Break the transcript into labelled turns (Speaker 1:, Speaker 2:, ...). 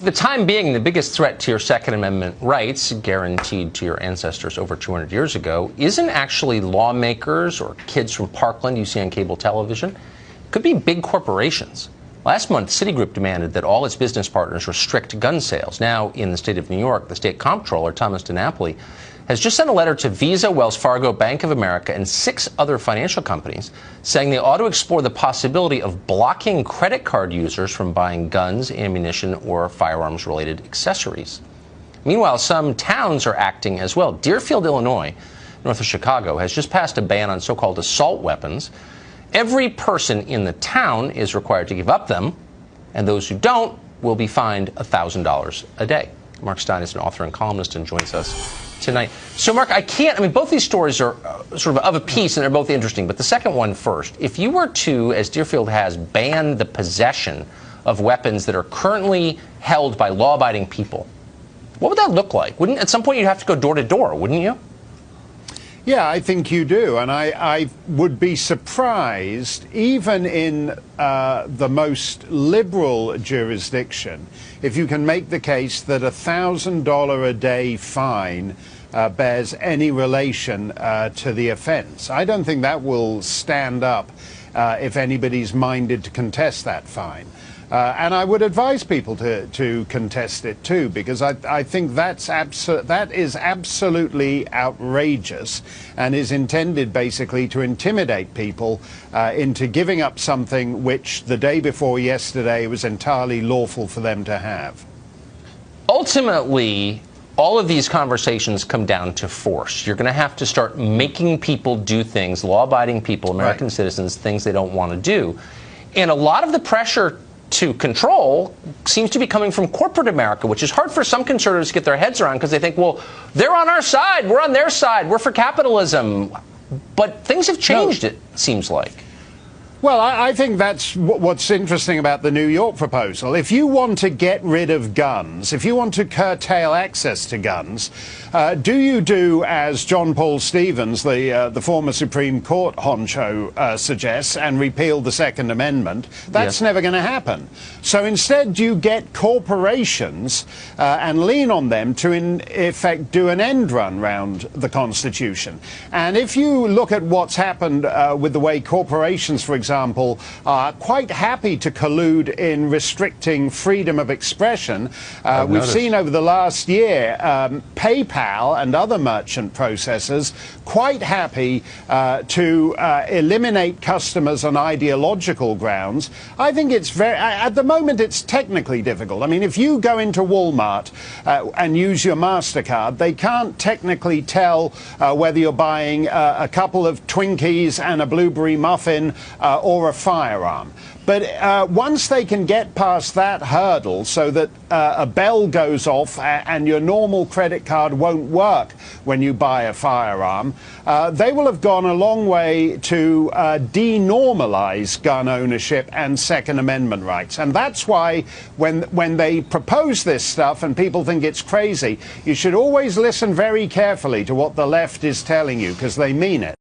Speaker 1: For the time being, the biggest threat to your Second Amendment rights, guaranteed to your ancestors over 200 years ago, isn't actually lawmakers or kids from Parkland you see on cable television. It could be big corporations. Last month, Citigroup demanded that all its business partners restrict gun sales. Now, in the state of New York, the state comptroller, Thomas DiNapoli, has just sent a letter to Visa, Wells Fargo, Bank of America, and 6 other financial companies saying they ought to explore the possibility of blocking credit card users from buying guns, ammunition, or firearms-related accessories. Meanwhile, some towns are acting as well. Deerfield, Illinois, north of Chicago, has just passed a ban on so-called assault weapons. Every person in the town is required to give up them, and those who don't will be fined $1,000 a day. Mark Steyn is an author and columnist and joins us tonight. So, Mark, both these stories are sort of a piece, and they're both interesting. But the second one first. If you were to, as Deerfield has, ban the possession of weapons that are currently held by law-abiding people, what would that look like? At some point, you'd have to go door to door, wouldn't you?
Speaker 2: Yeah, I think you do. And I would be surprised, even in the most liberal jurisdiction, if you can make the case that $1,000 a day fine bears any relation to the offense. I don't think that will stand up if anybody's minded to contest that fine. And I would advise people to contest it too, because I think that is absolutely outrageous and is intended basically to intimidate people into giving up something which the day before yesterday was entirely lawful for them to have.
Speaker 1: Ultimately, all of these conversations come down to force. You're going to have to start making people do things, law-abiding people, American citizens, things they don't want to do. And a lot of the pressure to control seems to be coming from corporate America, which is hard for some conservatives to get their heads around because they think, well, they're on our side, we're on their side, we're for capitalism. But things have changed, it seems like.
Speaker 2: Well, I think that's what's interesting about the New York proposal. If you want to get rid of guns, if you want to curtail access to guns, do you do as John Paul Stevens, the former Supreme Court honcho, suggests, and repeal the Second Amendment? That's never going to happen. So instead, you get corporations and lean on them to, in effect, do an end run round the Constitution. And if you look at what's happened with the way corporations, for example, are quite happy to collude in restricting freedom of expression. We've seen over the last year PayPal and other merchant processors quite happy to eliminate customers on ideological grounds. I think it's at the moment it's technically difficult. I mean, if you go into Walmart and use your MasterCard, they can't technically tell whether you're buying a couple of Twinkies and a blueberry muffin or a firearm. But once they can get past that hurdle so that a bell goes off and your normal credit card won't work when you buy a firearm, they will have gone a long way to denormalize gun ownership and Second Amendment rights. And that's why when they propose this stuff and people think it's crazy, you should always listen very carefully to what the left is telling you, because they mean it.